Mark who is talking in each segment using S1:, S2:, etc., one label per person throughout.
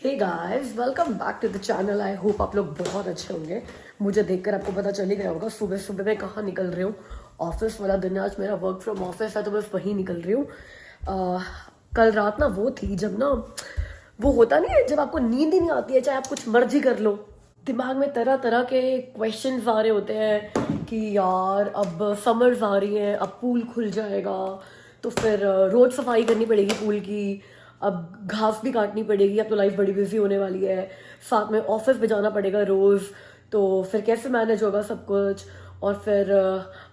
S1: Hey guys, welcome back to the channel. I hope आप लोग बहुत अच्छे होंगे। मुझे देखकर आपको पता चल ही गया होगा सुबह सुबह मैं कहाँ निकल रही हूँ। ऑफिस वाला दिन है आज, मेरा वर्क फ्रॉम ऑफिस है तो बस वहीं निकल रही हूँ। कल रात ना वो थी जब ना वो होता नहीं है, जब आपको नींद ही नहीं आती है चाहे आप कुछ मर्जी कर लो, दिमाग में तरह तरह के क्वेश्चंस आ रहे होते हैं कि यार अब समर्स आ रही हैं, अब पूल खुल जाएगा तो फिर रोज सफाई करनी पड़ेगी पूल की, अब घास भी काटनी पड़ेगी, अब तो लाइफ बड़ी बिजी होने वाली है, साथ में ऑफिस भी जाना पड़ेगा रोज़, तो फिर कैसे मैनेज होगा सब कुछ। और फिर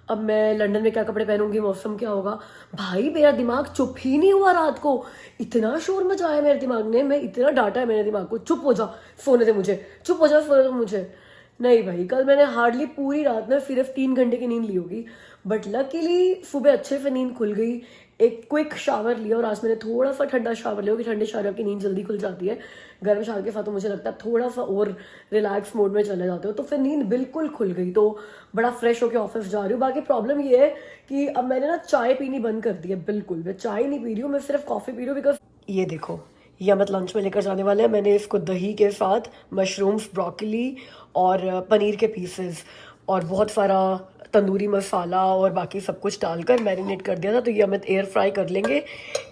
S1: अब मैं लंदन में क्या कपड़े पहनूंगी, मौसम क्या होगा। भाई मेरा दिमाग चुप ही नहीं हुआ रात को, इतना शोर मचाया मेरे दिमाग ने, मैं इतना डांटा है मेरे दिमाग को, चुप हो जा सोने दे मुझे, चुप हो जा सोने दे मुझे। नहीं भाई, कल मैंने हार्डली पूरी रात में सिर्फ 3 घंटे की नींद ली होगी, बट लकीली सुबह अच्छे से नींद खुल गई। एक क्विक शावर लिया और आज मैंने थोड़ा सा ठंडा शावर लिया, कि ठंडे शावर की नींद जल्दी खुल जाती है। गर्म शावर के साथ तो मुझे लगता है थोड़ा सा और रिलैक्स मोड में चले जाते हो, तो फिर नींद बिल्कुल खुल गई, तो बड़ा फ्रेश होकर ऑफिस जा रही हूँ। बाकी प्रॉब्लम ये है कि अब मैंने ना चाय पीनी बंद कर दी है, बिल्कुल मैं चाय नहीं पी रही हूँ, मैं सिर्फ कॉफ़ी पी रही हूँ। बिकॉज ये देखो, ये अमित लंच में लेकर जाने वाले हैं। मैंने इसको दही के साथ मशरूम्स, ब्रोकली और पनीर के पीसेस और बहुत सारा तंदूरी मसाला और बाकी सब कुछ डालकर मैरिनेट कर दिया था, तो ये अमित एयर फ्राई कर लेंगे,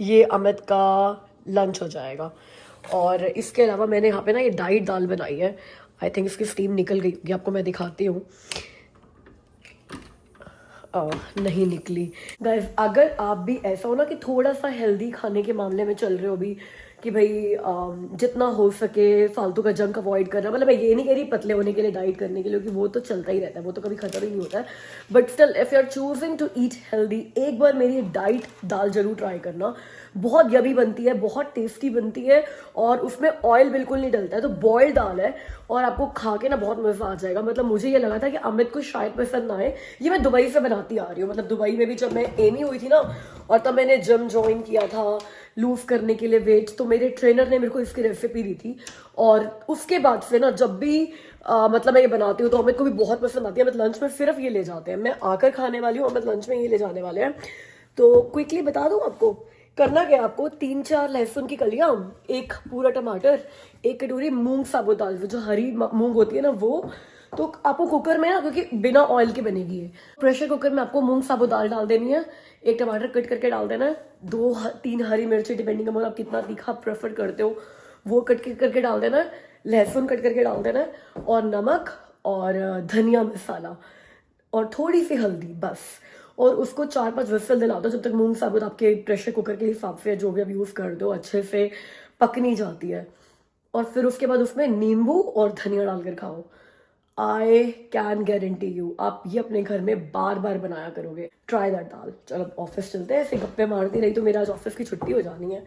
S1: ये अमित का लंच हो जाएगा। और इसके अलावा मैंने यहाँ पे ना ये डाइट दाल बनाई है, आई थिंक इसकी स्टीम निकल गई होगी, आपको मैं दिखाती हूँ। नहीं निकली। गाइस, अगर आप भी ऐसा हो ना कि थोड़ा सा हेल्दी खाने के मामले में चल रहे हो भी, कि भाई जितना हो सके फालतू का जंक अवॉइड करना, मतलब मैं ये नहीं कह रही पतले होने के लिए डाइट करने के लिए, क्योंकि वो तो चलता ही रहता है, वो तो कभी खत्म ही नहीं होता है, but still if you are choosing to eat healthy, एक बार मेरी डाइट दाल जरूर ट्राई करना। बहुत यमी बनती है, बहुत टेस्टी बनती है और उसमें ऑयल बिल्कुल नहीं डलता है, तो बॉइल्ड दाल है और आपको खा के ना बहुत मजा आ जाएगा। मतलब मुझे ये लगा था कि अमित को शायद पसंद ना आए, ये मैं दुबई से बनाती आ रही हूँ। मतलब दुबई में भी जब मैं एमी हुई थी ना, और तब मैंने जिम ज्वाइन किया था लूज करने के लिए वेट, तो मेरे ट्रेनर ने मेरे को इसकी रेसिपी दी थी, और उसके बाद से ना जब भी मतलब मैं ये बनाती हूँ तो अमित को भी बहुत पसंद आती है। अमित लंच में सिर्फ ये ले जाते हैं, मैं आकर खाने वाली हूँ, अमित लंच में ये ले जाने वाले हैं। तो क्विकली बता दूँ आपको करना क्या है। आपको 3-4 लहसुन की कलियां, एक पूरा टमाटर, एक कटोरी मूंग साबुत दाल, जो हरी मूंग होती है ना वो, तो आपको कुकर में ना, क्योंकि बिना ऑयल के बनेगी ये, प्रेशर कुकर में आपको मूंग साबुत दाल डाल देनी है, एक टमाटर कट करके डाल देना है, 2-3 हरी मिर्ची डिपेंडिंग अपॉन आप कितना तीखा प्रेफर करते हो वो कट करके डाल देना है, लहसुन कट करके डाल देना है, और नमक और धनिया मसाला और थोड़ी सी हल्दी, बस। और उसको 4-5 विसल दिला दो, जब तक मूंग साबुत आपके प्रेशर कुकर के हिसाब से जो भी आप यूज़ कर दो अच्छे से पक नहीं जाती है। और फिर उसके बाद उसमें नींबू और धनिया डालकर खाओ। आई कैन गारंटी यू आप ये अपने घर में बार बार बनाया करोगे। ट्राई दैट दाल। चलो ऑफिस चलते हैं, ऐसे गप्पे मारती रही तो मेरा आज ऑफिस की छुट्टी हो जानी है।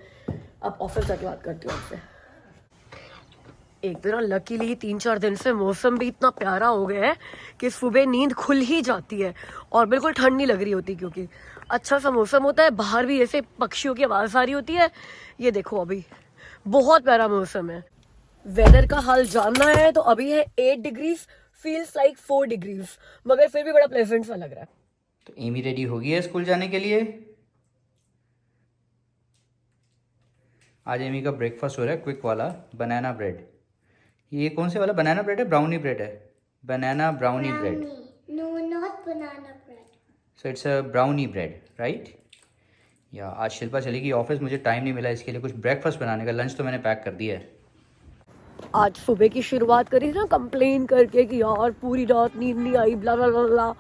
S1: अब ऑफिस जाके बात करती हूँ आपसे। एक तो ना लकीली 3-4 दिन से मौसम भी इतना प्यारा हो गया है कि सुबह नींद खुल ही जाती है और बिल्कुल ठंड नहीं लग रही होती, क्योंकि अच्छा सा मौसम होता है, बाहर भी ऐसे पक्षियों की आवाज़ आ रही होती है। ये देखो अभी बहुत प्यारा मौसम है। वेदर का हाल जानना है तो अभी है 8 डिग्रीज, फील्स लाइक 4 डिग्रीज, मगर फिर भी बड़ा प्लेजेंट सा लग रहा है।
S2: तो एमी रेडी हो गई है स्कूल जाने के लिए। आज एमी का ब्रेकफास्ट हो रहा है क्विक वाला, बनाना ब्रेड। ये कौन से वाला बनाना ब्रेड है? ब्राउनी ब्रेड है, banana brownie bread.
S3: No, not banana bread.
S2: So it's a brownie bread, right? या आज शिल्पा चलेगी ऑफिस, मुझे टाइम नहीं मिला इसके लिए कुछ ब्रेकफास्ट बनाने का। लंच तो मैंने पैक कर दिया है।
S1: आज सुबह की शुरुआत करी थी ना कंप्लेन करके कि यार पूरी रात नींद नहीं आई, ब्ला ब्ला ब्ला ब्ला,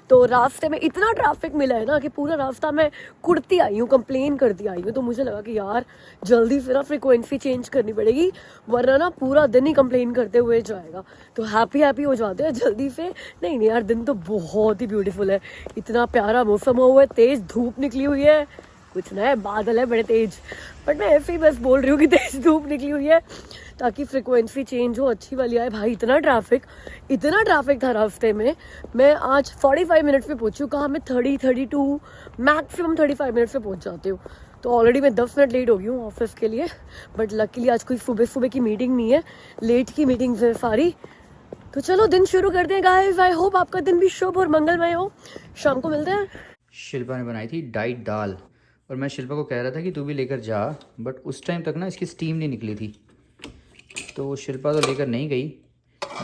S1: तो रास्ते में इतना ट्रैफिक मिला है ना कि पूरा रास्ता मैं कुड़ती आई हूँ, कंप्लेन करती आई हूँ। तो मुझे लगा कि यार जल्दी से ना फ्रिक्वेंसी चेंज करनी पड़ेगी, वरना ना पूरा दिन ही कंप्लेन करते हुए जाएगा। तो हैप्पी हो जाते हैं जल्दी से। नहीं यार, दिन तो बहुत ही ब्यूटीफुल है, इतना प्यारा मौसम हुआ है, तेज धूप निकली हुई है, कुछ ना है बादल है बड़े तेज, बट मैं ऐसे ही बस बोल रही हूँ कि तेज धूप निकली हुई है ताकि फ्रिक्वेंसी चेंज हो, अच्छी वाली आए। भाई इतना ट्रैफिक था रास्ते में। मैं आज 45 मिनट्स में पहुंची हूँ, कहाँ मैं 30-32 मैक्सिमम 35 मिनट्स में पहुंच जाती हूँ। तो ऑलरेडी मैं 10 मिनट लेट हो गई हूँ ऑफिस के लिए, बट लकीली आज कोई सुबह सुबह की मीटिंग नहीं है, लेट की मीटिंग्स है सारी। तो चलो दिन शुरू करते हैं गाइस। आई होप आपका दिन भी शुभ और मंगलमय हो। शाम को मिलते हैं।
S2: शिल्पा ने बनाई थी डाइट दाल और मैं शिल्पा को कह रहा था कि तू भी लेकर जा, बट उस टाइम तक ना इसकी स्टीम नहीं निकली थी। तो शिल्पा तो लेकर नहीं गई,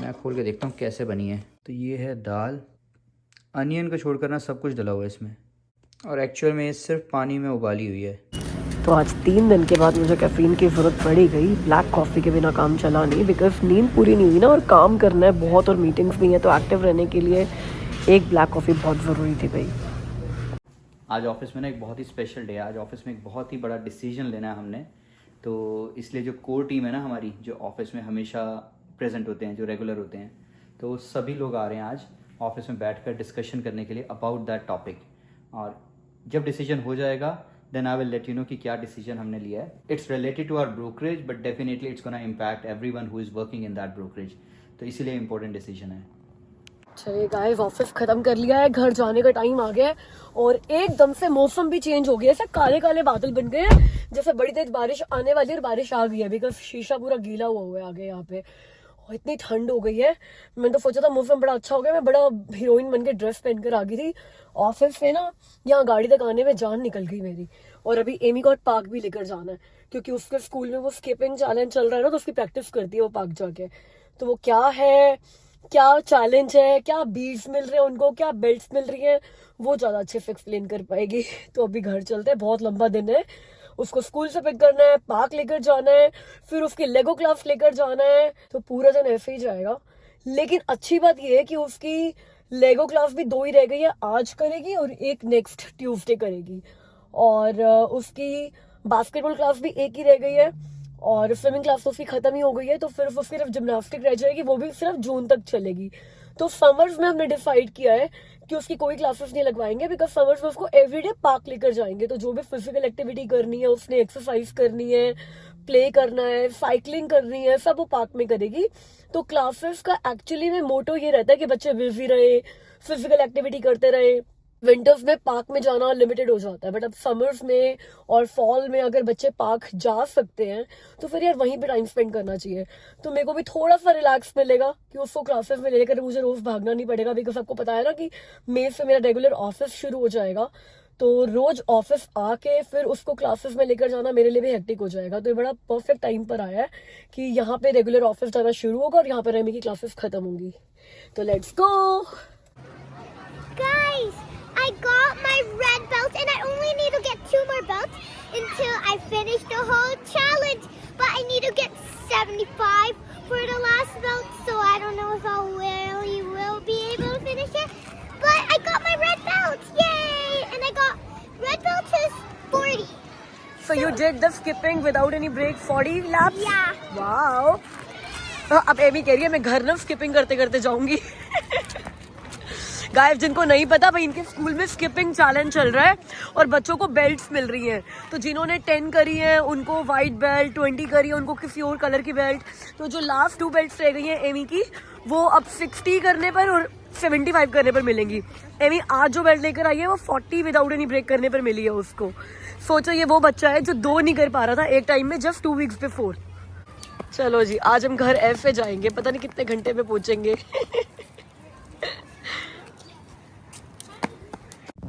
S2: मैं खोल के देखता हूँ कैसे बनी है। तो ये है दाल, अनियन को छोड़कर ना सब कुछ डला हुआ है इसमें, और एक्चुअल में ये सिर्फ पानी में उबाली हुई है।
S1: तो आज 3 दिन के बाद मुझे कैफीन की ज़रूरत पड़ी गई। ब्लैक कॉफ़ी के बिना काम चला नहीं, बिकॉज नींद पूरी नहीं हुई ना, और काम करना है बहुत और मीटिंग्स भी हैं, तो एक्टिव रहने के लिए एक ब्लैक कॉफ़ी बहुत ज़रूरी थी भाई।
S2: आज ऑफिस में ना एक बहुत ही स्पेशल डे है। आज ऑफिस में एक बहुत ही बड़ा डिसीजन लेना है हमने, तो इसलिए जो कोर टीम है ना हमारी, जो ऑफिस में हमेशा प्रेजेंट होते हैं, जो रेगुलर होते हैं, तो सभी लोग आ रहे हैं आज ऑफिस में बैठकर डिस्कशन करने के लिए अबाउट दैट टॉपिक। और जब डिसीजन हो जाएगा then I will let you know कि क्या डिसीजन हमने लिया है। It's related to our brokerage, but definitely it's gonna impact everyone who is working in that brokerage, तो इसीलिए इंपॉर्टेंट डिसीजन है।
S1: चलिए गाइस, ऑफिस खत्म कर लिया है, घर जाने का टाइम आ गया है, और एकदम से मौसम भी चेंज हो गया है। ऐसे काले काले बादल बन गए हैं जैसे बड़ी तेज बारिश आने वाली है, और बारिश आ गई है, बिकॉज शीशा पूरा गीला हुआ है आगे यहाँ पे, और इतनी ठंड हो गई है। मैंने तो सोचा था मौसम बड़ा अच्छा हो गया, मैं बड़ा हीरोइन बन के ड्रेस पहन कर आ गई थी ऑफिस से ना, यहाँ गाड़ी तक आने में जान निकल गई मेरी। और अभी एमी को पार्क भी लेकर जाना है, क्योंकि उसके स्कूल में वो स्किपिंग चैलेंज चल रहा है ना, तो उसकी प्रैक्टिस करती है वो पार्क जाके। तो वो क्या है, क्या चैलेंज है, क्या बीड्स मिल रहे हैं उनको, क्या बेल्ट्स मिल रही हैं, वो ज्यादा अच्छे से एक्सप्लेन कर पाएगी। तो अभी घर चलते हैं, बहुत लंबा दिन है। उसको स्कूल से पिक करना है, पार्क लेकर जाना है, फिर उसकी लेगो क्लास लेकर जाना है, तो पूरा दिन ऐसे ही जाएगा। लेकिन अच्छी बात यह है कि उसकी लेगो क्लास भी 2 ही रह गई है, आज करेगी और एक नेक्स्ट ट्यूसडे करेगी, और उसकी बास्केटबॉल क्लास भी 1 ही रह गई है, और स्विमिंग क्लास तो उसकी खत्म ही हो गई है, तो फिर उसकी सिर्फ जिम्नास्टिक रह जाएगी, वो भी सिर्फ जून तक चलेगी। तो समर्स में हमने डिसाइड किया है कि उसकी कोई क्लासेस नहीं लगवाएंगे, बिकॉज समर्स में उसको एवरीडे पार्क लेकर जाएंगे, तो जो भी फिजिकल एक्टिविटी करनी है, उसने एक्सरसाइज करनी है, प्ले करना है, साइकिलिंग करनी है, सब वो पार्क में करेगी। तो क्लासेस का एक्चुअली में मोटो ये रहता है कि बच्चे बिजी रहे, फिजिकल एक्टिविटी करते रहे। विंटर्स में पार्क में जाना लिमिटेड हो जाता है, बट अब समर्स में और फॉल में अगर बच्चे पार्क जा सकते हैं तो फिर यार वहीं पे टाइम स्पेंड करना चाहिए। तो मेरे को भी थोड़ा सा रिलैक्स मिलेगा कि उसको क्लासेस में लेकर मुझे रोज भागना नहीं पड़ेगा, बिकॉज आपको पता है ना कि मई से मेरा रेगुलर ऑफिस शुरू हो जाएगा, तो रोज ऑफिस आके फिर उसको क्लासेस में लेकर जाना मेरे लिए भी हेक्टिक हो जाएगा। तो ये बड़ा परफेक्ट टाइम पर आया है कि यहाँ पे रेगुलर ऑफिस जाना शुरू होगा और यहाँ पे रेमी की क्लासेस खत्म होंगी। तो let's go
S3: Guys, I got my red belt and I only need to get 2 more belts until I finish the whole challenge. But I need to get 75 for the last belt, so I don't know if I really will be able to finish it. But I got my red belt, yay! And I got red belt to 40.
S1: So you did the skipping without any break 40 laps?
S3: Yeah.
S1: Wow. अब Amy कह रही है मैं घर ना skipping करते करते जाऊंगी। गाइस, जिनको नहीं पता भाई, इनके स्कूल में स्किपिंग चैलेंज चल रहा है और बच्चों को बेल्ट्स मिल रही हैं। तो जिन्होंने 10 करी है उनको वाइट बेल्ट, 20 करी है उनको किसी और कलर की बेल्ट। तो जो लास्ट 2 बेल्ट्स रह गई हैं एमी की, वो अब 60 करने पर और 75 करने पर मिलेंगी। एमी आज जो बेल्ट लेकर आई है वो 40 विदाउट एनी ब्रेक करने पर मिली है उसको। सोचो ये वो बच्चा है जो 2 नहीं कर पा रहा था एक टाइम में, जस्ट 2 वीक्स बिफोर। चलो जी, आज हम घर ऐसे जाएंगे, पता नहीं कितने घंटे में पहुंचेंगे।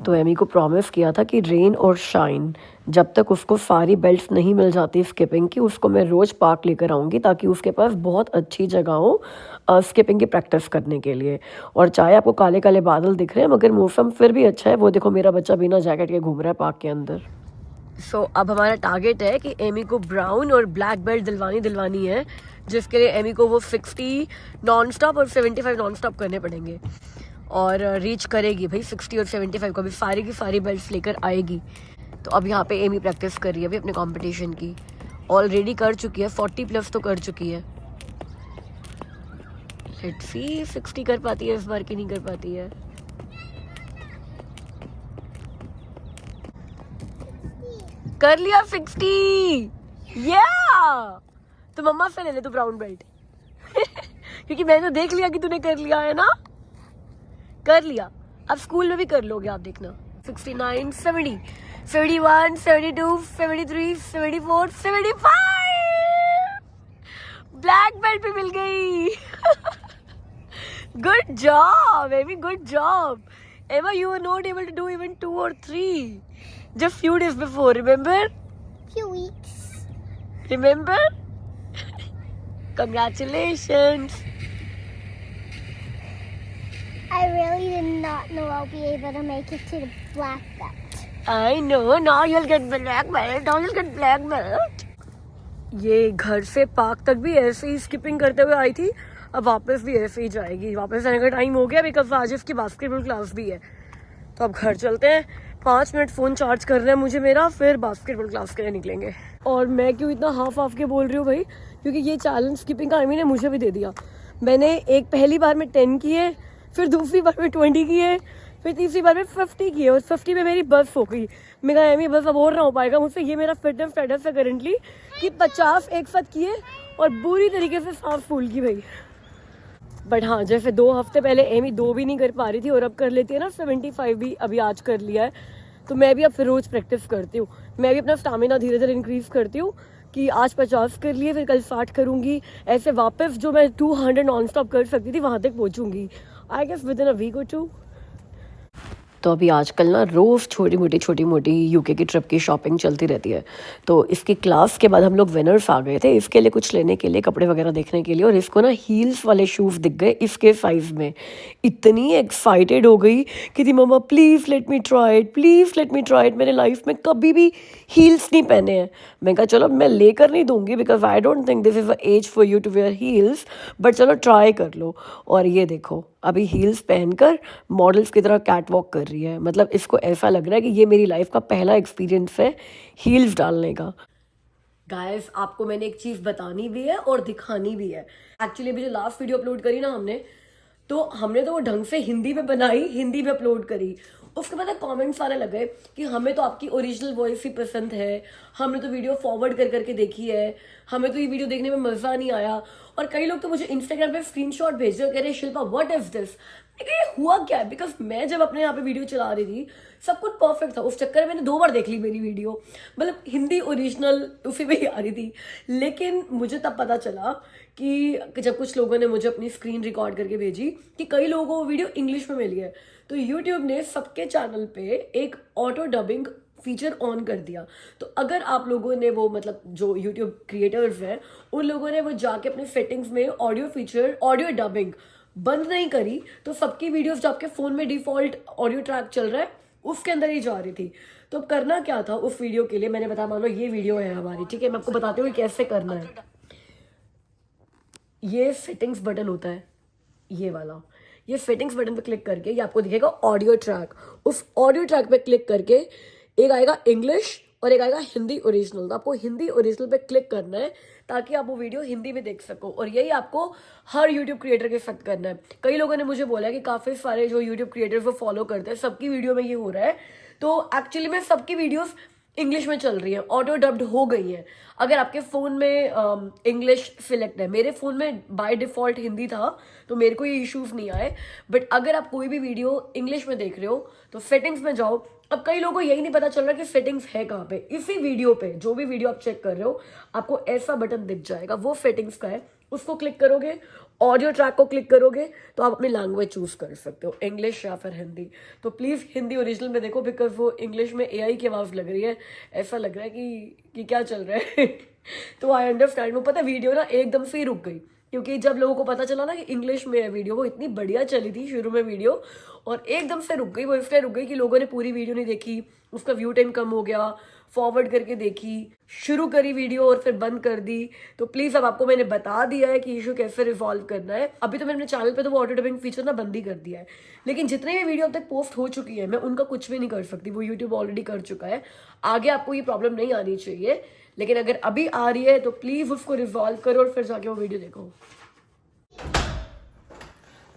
S1: तो एमी को प्रॉमिस किया था कि रेन और शाइन, जब तक उसको सारी बेल्ट्स नहीं मिल जाती स्किपिंग की, उसको मैं रोज पार्क लेकर आऊँगी, ताकि उसके पास बहुत अच्छी जगह हो स्किपिंग की प्रैक्टिस करने के लिए। और चाहे आपको काले काले बादल दिख रहे हैं, मगर मौसम फिर भी अच्छा है। वो देखो मेरा बच्चा बिना जैकेट के घूम रहा है पार्क के अंदर। सो अब हमारा टारगेट है कि एमी को ब्राउन और ब्लैक बेल्ट दिलवानी है, जिसके लिए एमी को वो 60 नॉन स्टॉप और 75 नॉन स्टॉप करने पड़ेंगे, और रीच करेगी भाई 60 और 75 को भी, सारी की सारी बेल्ट्स लेकर आएगी। तो अब यहाँ पे एमी प्रैक्टिस कर रही है अभी अपने कंपटीशन की, ऑलरेडी कर चुकी है, 40 प्लस तो कर चुकी है। लेट्स सी 60 कर पाती है इस बार की नहीं कर पाती है। कर लिया 60, या तो मम्मा से ले ले तू ब्राउन बेल्ट। क्योंकि मैंने देख लिया कि तूने कर लिया है ना, कर लिया। अब स्कूल में भी कर लोगे आप, देखना। 69, 70, 71, 72, 73, 74, 75 ब्लैक बेल्ट भी मिल गई। Good job Amy, good job. Emma, you were not able to do even 2 or 3 just few days before, remember?
S3: Few weeks.
S1: Remember? Congratulations.
S3: I really did not know I'll be able to make it to the black belt.
S1: I know. Now you'll get black belt. Now you'll get black belt. ये घर से park तक भी ऐसे ही skipping करते हुए आई थी, अब वापस भी ऐसे ही जाएगी. वापस आने का टाइम हो गया बिकॉज आज इसकी बास्केटबॉल क्लास भी है. तो अब घर चलते हैं. 5 मिनट फ़ोन चार्ज करना है मुझे मेरा, फिर बास्केटबॉल क्लास के लिए निकलेंगे. और मैं क्यों इतना हाफ के बोल रही हूँ भाई, क्योंकि ये चैलेंज स्किपिंग का एमी ने मुझे भी दे दिया. मैंने एक पहली बार में 10 किए, फिर दूसरी बार में 20 किए, फिर तीसरी बार में 50 किए, और 50 में मेरी बस हो गई. मैं कहा एमी बस अब और ना हो पाएगा मुझसे. ये मेरा फिटनेस स्टेटस है करेंटली कि 50 एक साथ किए और बुरी तरीके से सांस फूल की भाई. बट हाँ, जैसे 2 हफ्ते पहले एमी 2 भी नहीं कर पा रही थी और अब कर लेती है ना 75 भी, अभी आज कर लिया है. तो मैं भी अब फिर रोज़ प्रैक्टिस करती हूँ. मैं भी अपना स्टामिना धीरे धीरे इंक्रीज़ करती हूँ कि आज 50 कर लिए, फिर कल 60 करूँगी. ऐसे वापस जो मैं 200 नॉन स्टॉप कर सकती थी वहाँ तक पहुँचूँगी, I guess within a week और 2. तो अभी आजकल ना रोज़ छोटी मोटी यूके की ट्रिप की शॉपिंग चलती रहती है. तो इसकी क्लास के बाद हम लोग विनर्स आ गए थे इसके लिए कुछ लेने के लिए, कपड़े वगैरह देखने के लिए. और इसको ना हील्स वाले शूज़ दिख गए इसके साइज़ में. इतनी एक्साइटेड हो गई कि थी mamma please let me try it, please let me try it. मैंने लाइफ में कभी भी हील्स नहीं पहने हैं. मैं कहा चलो मैं लेकर नहीं दूंगी because I don't think this is a age for you to wear heels, but चलो ट्राई कर लो. और ये देखो अभी हील्स पहनकर मॉडल्स की तरह कैट वॉक कर रही है. मतलब इसको ऐसा लग रहा है कि ये मेरी लाइफ का पहला एक्सपीरियंस है हील्स डालने का. गाइस आपको मैंने एक चीज़ बतानी भी है और दिखानी भी है. एक्चुअली अभी जो लास्ट वीडियो अपलोड करी ना हमने तो वो ढंग से हिंदी में बनाई, हिंदी में अपलोड करी. उसके बाद कमेंट्स आने लगे कि हमें तो आपकी ओरिजिनल वॉइस ही पसंद है, हमने तो वीडियो फॉरवर्ड कर करके देखी है, हमें तो ये वीडियो देखने में मज़ा नहीं आया. और कई लोग तो मुझे इंस्टाग्राम पे स्क्रीनशॉट भेज रहे, कह रहे शिल्पा व्हाट इज दिस. ये हुआ क्या है, बिकॉज मैं जब अपने यहाँ पे वीडियो चला रही थी सब कुछ परफेक्ट था. उस चक्कर में मैंने 2 बार देख ली मेरी वीडियो, मतलब हिंदी ओरिजिनल उसी में ही आ रही थी. लेकिन मुझे तब पता चला कि जब कुछ लोगों ने मुझे अपनी स्क्रीन रिकॉर्ड करके भेजी कि कई लोगों को वो वीडियो इंग्लिश में मिली है. तो यूट्यूब ने सबके चैनल पे एक ऑटो डबिंग फीचर ऑन कर दिया. तो अगर आप लोगों ने वो मतलब जो यूट्यूब क्रिएटर्स हैं उन लोगों ने वो जाके अपने सेटिंग्स में ऑडियो फीचर ऑडियो डबिंग बंद नहीं करी तो सबकी वीडियोस जो आपके फ़ोन में डिफ़ॉल्ट ऑडियो ट्रैक चल रहा है उसके अंदर ही जा रही थी. तो करना क्या था उस वीडियो के लिए, मैंने बताया मान लो ये वीडियो है हमारी, ठीक है, मैं आपको बताती हूँ कैसे करना है. ये सेटिंग्स बटन होता है ये वाला, ये सेटिंग्स बटन पे क्लिक करके ये आपको दिखेगा ऑडियो ट्रैक. उस ऑडियो ट्रैक पे क्लिक करके एक आएगा इंग्लिश और एक आएगा हिंदी ओरिजिनल. तो आपको हिंदी ओरिजिनल पे क्लिक करना है ताकि आप वो वीडियो हिंदी में देख सको. और यही आपको हर यूट्यूब क्रिएटर के साथ करना है. कई लोगों ने मुझे बोला कि काफ़ी सारे जो यूट्यूब क्रिएटर्स वो फॉलो करते हैं सबकी वीडियो में ये हो रहा है. तो एक्चुअली में सबकी वीडियोस इंग्लिश में चल रही है, ऑटो डब्ड हो गई है. अगर आपके फ़ोन में इंग्लिश सिलेक्ट है, मेरे फ़ोन में बाय डिफ़ॉल्ट हिंदी था तो मेरे को ये इश्यूज़ नहीं आए. बट अगर आप कोई भी वीडियो इंग्लिश में देख रहे हो तो सेटिंग्स में जाओ. अब कई लोगों को यही नहीं पता चल रहा कि सेटिंग्स है कहाँ पे. इसी वीडियो पे जो भी वीडियो आप चेक कर रहे हो आपको ऐसा बटन दिख जाएगा, वो सेटिंग्स का है. उसको क्लिक करोगे, ऑडियो ट्रैक को क्लिक करोगे तो आप अपनी लैंग्वेज चूज कर सकते हो, इंग्लिश या फिर हिंदी. तो प्लीज़ हिंदी ओरिजिनल में देखो बिकॉज वो इंग्लिश में एआई की आवाज़ लग रही है. ऐसा लग रहा है कि क्या चल रहा है. तो आई अंडरस्टैंड. वो पता है वीडियो ना एकदम से ही रुक गई क्योंकि जब लोगों को पता चला ना कि इंग्लिश में है वीडियो, वो इतनी बढ़िया चली थी शुरू में वीडियो और एकदम से रुक गई. वो इसलिए रुक गई कि लोगों ने पूरी वीडियो नहीं देखी, उसका व्यू टाइम कम हो गया, फॉरवर्ड करके देखी, शुरू करी वीडियो और फिर बंद कर दी. तो प्लीज़ अब आपको मैंने बता दिया है कि इशू कैसे रिजॉल्व करना है. अभी तो मैंने अपने चैनल पे तो वो ऑटो डबिंग फीचर ना बंद ही कर दिया है. लेकिन जितने भी वीडियो अब तक पोस्ट हो चुकी है मैं उनका कुछ भी नहीं कर सकती, वो यूट्यूब ऑलरेडी कर चुका है. आगे आपको ये प्रॉब्लम नहीं आनी चाहिए, लेकिन अगर अभी आ रही है तो प्लीज़ उसको रिजॉल्व करो और फिर जाके वो वीडियो देखो.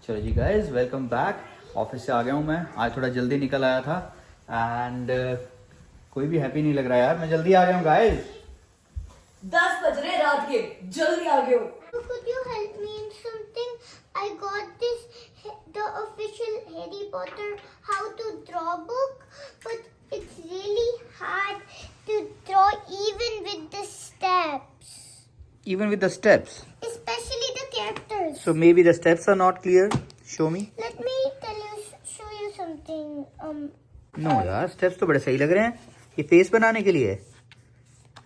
S2: चलो जी गाइस, वेलकम बैक. ऑफिस से आ गया हूँ मैं. आज थोड़ा जल्दी निकल आया था एंड कोई भी हैप्पी नहीं लग रहा यार. मैं जल्दी आ गया हूँ गाइस.
S1: 10 बज रहे रात के, जल्दी आ गए हो.
S3: Could you help me in something? I got this, the official Harry Potter How to Draw book, but it's really hard to draw even with the steps.
S2: Even with the steps?
S3: Especially the characters.
S2: So maybe the steps are not clear. Show me.
S3: Let me show you something.
S2: No यार, steps तो बड़े सही लग रहे हैं. ये face बनाने के लिए है.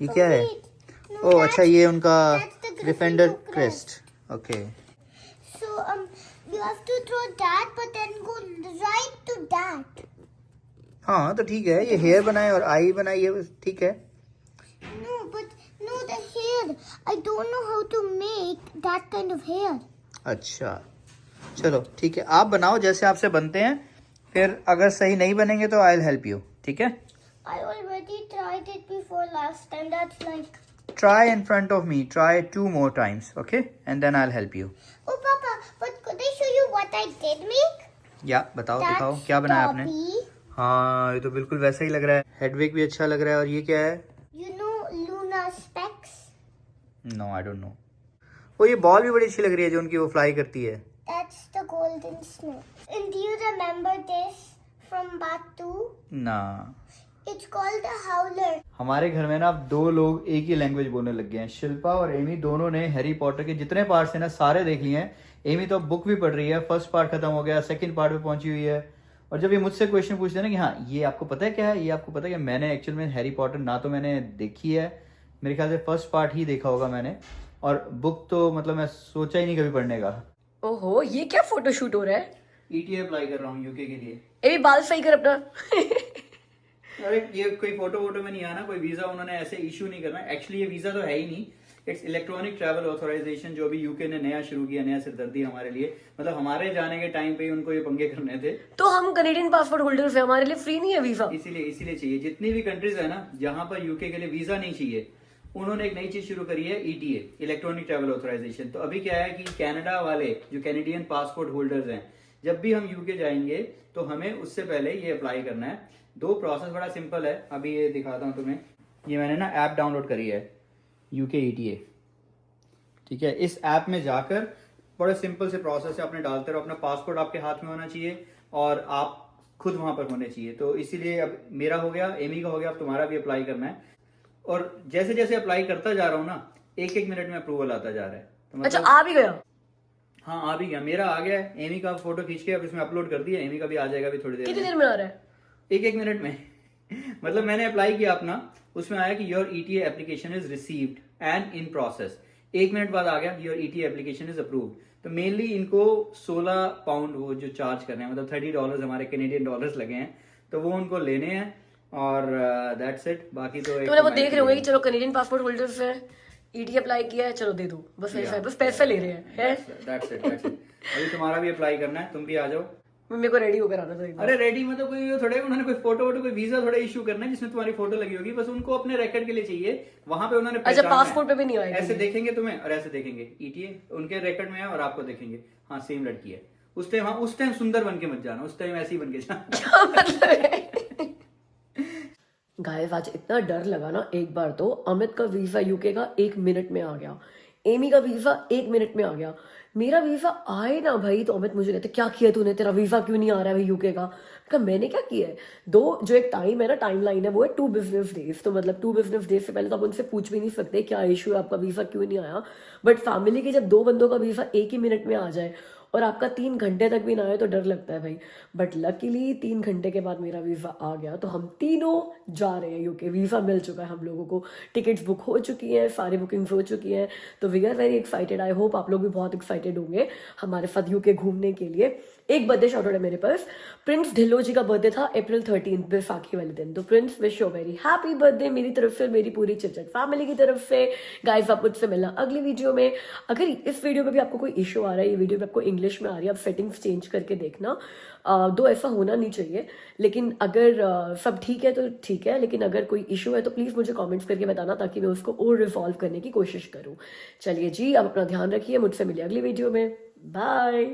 S2: ये क्या है?
S3: No,
S2: ओह अच्छा, ये उनका
S3: that's the
S2: defender crest. Okay.
S3: So you have to throw that, but then go right to that.
S2: हाँ तो ठीक है, ये हेयर बनाए और आई बनाई है, ठीक है.
S3: No, the hair. I don't know how to make that kind of hair.
S2: अच्छा चलो ठीक है, आप बनाओ जैसे आपसे बनते हैं, फिर अगर सही नहीं बनेंगे तो आई विल हेल्प यू. ठीक है.
S3: I already tried it before last time. That's like.
S2: Try in front of me. Try 2 more times, okay? And then I'll help you.
S3: Oh, Papa, but could I show you what I did make?
S2: या बताओ दिखाओ क्या बनाया आपने.
S3: Dobby.
S2: हाँ ये तो बिल्कुल वैसा ही लग रहा है. हेडविग भी अच्छा लग रहा है. और ये क्या है?
S3: You know Luna specs?
S2: No I don't know. वो ये बॉल भी बड़ी अच्छी लग रही है जो उनकी वो फ्लाई करती है.
S3: That's the golden snake. And do you remember this from Batu?
S2: ना.
S3: It's called the Howler.
S2: हमारे घर में ना अब 2 लोग एक ही लैंग्वेज बोलने लग गए हैं. शिल्पा और एमी दोनों ने हैरी पॉटर के जितने पार्ट्स हैं ना सारे देख लिए हैं. एमी तो बुक भी पढ़ रही है. फर्स्ट पार्ट खत्म हो गया, सेकंड पार्ट पे पहुंची हुई है. और जब ये मुझसे क्वेश्चन पूछते हैं ना कि हाँ ये आपको पता है क्या है, ये आपको पता है क्या, मैंने एक्चुअल में हैरी पॉटर ना तो मैंने देखी है, मेरे ख्याल से फर्स्ट पार्ट ही देखा होगा मैंने, और बुक तो मतलब मैं सोचा ही नहीं कभी पढ़ने का.
S1: ओहो, ये क्या फोटोशूट हो रहा है?
S2: ETA अप्लाई कर रहा हूँ यूके के लिए.
S1: ए बाल सही कर अपना.
S2: अरे ये कोई फोटो वोटो में नहीं आना, कोई वीजा उन्होंने ऐसे इशू नहीं करना. एक्चुअली ये वीजा तो है ही नहीं, इट्स इलेक्ट्रॉनिक ट्रैवल ऑथराइजेशन जो भी यूके ने नया शुरू किया, नया सिरदर्दी हमारे लिए. मतलब हमारे जाने के टाइम पे ही उनको ये पंगे करने थे.
S1: तो हम कनेडियन पासपोर्ट होल्डर्स हैं, हमारे लिए फ्री नहीं है वीजा.
S2: इसीलिए चाहिए. जितनी भी कंट्रीज है ना जहाँ पर यूके के लिए वीजा नहीं चाहिए, उन्होंने एक नई चीज शुरू करी है, ETA, इलेक्ट्रॉनिक ट्रैवल ऑथराइजेशन. तो अभी क्या है कि कनाडा वाले जो कैनेडियन पासपोर्ट होल्डर्स हैं, जब भी हम यूके जाएंगे तो हमें उससे पहले ये अप्लाई करना है. 2 प्रोसेस बड़ा सिंपल है. अभी ये दिखाता हूँ तुम्हें. ये मैंने ना ऐप डाउनलोड करी है, यूके ETA. ठीक है. इस ऐप में जाकर बड़े सिंपल से प्रोसेस है, अपने डालते रहो. अपना पासपोर्ट आपके हाथ में होना चाहिए और आप खुद वहां पर होने चाहिए. तो इसीलिए अब मेरा हो गया, एमी का हो गया, अब तुम्हारा भी अप्लाई करना है. और जैसे जैसे अप्लाई करता जा रहा हूँ ना, 1-1 मिनट में अप्रूवल आता जा रहा है. तो मतलब,
S1: अच्छा आ भी गया?
S2: हाँ आ भी गया. मेरा आ गया है. एमी का फोटो खींच के अब इसमें अपलोड कर दिया. एमी का भी आ जाएगा अभी थोड़ी देर.
S1: कितनी देर में आ रहा है?
S2: 1-1 मिनट में. मतलब मैंने अप्लाई किया अपना, उसमें आया कि your ETA application is received and in process. 1 minute बाद आ गया your ETA application is approved. तो मेनली इनको 16 पाउंड वो जो चार्ज कर रहे हैं, मतलब $30 हमारे कैनेडियन डॉलर्स लगे हैं, तो वो उनको लेने हैं. और दैट्स इट. बाकी तो
S1: तो वो देख रहे होंगे कि चलो कनेडियन पासपोर्ट होल्डर्स हैं, ETA अप्लाई किया है, चलो दे दो. बस ऐसा है, बस पैसे ले रहे हैं.
S2: That's it. अभी तुम्हारा भी अप्लाई करना है, तुम भी आ जाओ.
S1: मेरे को रेडी होकर आना था एक बार.
S2: अरे रेडी मतलब कोई थोड़े उन्होंने कोई फोटो वोटो कोई वीजा थोड़ा इशू करना है जिसमें तुम्हारी फोटो लगी होगी, बस उनको अपने रिकॉर्ड के लिए चाहिए. वहां पे उन्होंने
S1: अच्छा पासपोर्ट पे भी नहीं आएगा?
S2: ऐसे देखेंगे तुम्हें और ऐसे देखेंगे. ETA उनके रिकॉर्ड में है और आपको देखेंगे हाँ सेम लड़की है. उस टाइम सुंदर बन के मत जाना, उस टाइम ऐसे ही बन के जाना.
S1: गाइस आज इतना डर लगा ना. एक बार तो अमित का वीजा यूके का 1 मिनट में आ गया, एमी का वीजा 1 मिनट में आ गया, मेरा वीजा आए ना भाई. तो अमित मुझे कहते क्या किया तूने, तेरा वीजा क्यों नहीं आ रहा है भाई यूके का? मैंने क्या किया है, जो एक टाइम है ना, टाइम लाइन है, वो है 2 बिजनेस डेज. तो मतलब 2 बिजनेस डेज से पहले तो आप उनसे पूछ भी नहीं सकते क्या इशू है, आपका वीजा क्यों नहीं आया. बट फैमिली के जब 2 बंदों का वीजा 1 ही मिनट में आ जाए और आपका 3 घंटे तक भी ना आए तो डर लगता है भाई. बट लकीली 3 घंटे के बाद मेरा वीजा आ गया, तो हम तीनों जा रहे हैं यूके. वीजा मिल चुका है हम लोगों को, टिकट्स बुक हो चुकी हैं, सारी बुकिंग्स हो चुकी हैं. तो we are very excited. I hope आप लोग भी बहुत एक्साइटेड होंगे हमारे साथ यूके घूमने के लिए. एक बर्थडे शाउट आउट है मेरे पास. प्रिंस ढिल्लो जी का बर्थडे था April 13 बैसाखी वाले दिन. तो Prince wish you very happy birthday मेरी तरफ से, मेरी पूरी चिचक फैमिली की तरफ से. गाइस आप मुझसे मिलना अगली वीडियो में. अगर इस वीडियो में भी आपको कोई इशू आ रहा है, ये वीडियो में आपको इंग्लिश में आ रही है, आप सेटिंग्स चेंज करके देखना. दो ऐसा होना नहीं चाहिए, लेकिन अगर सब ठीक है तो ठीक है, लेकिन अगर कोई इशू है तो प्लीज़ मुझे कमेंट्स करके बताना ताकि मैं उसको और रिजॉल्व करने की कोशिश करूँ. चलिए जी, आप अपना ध्यान रखिए. मुझसे मिलिए अगली वीडियो में. बाय.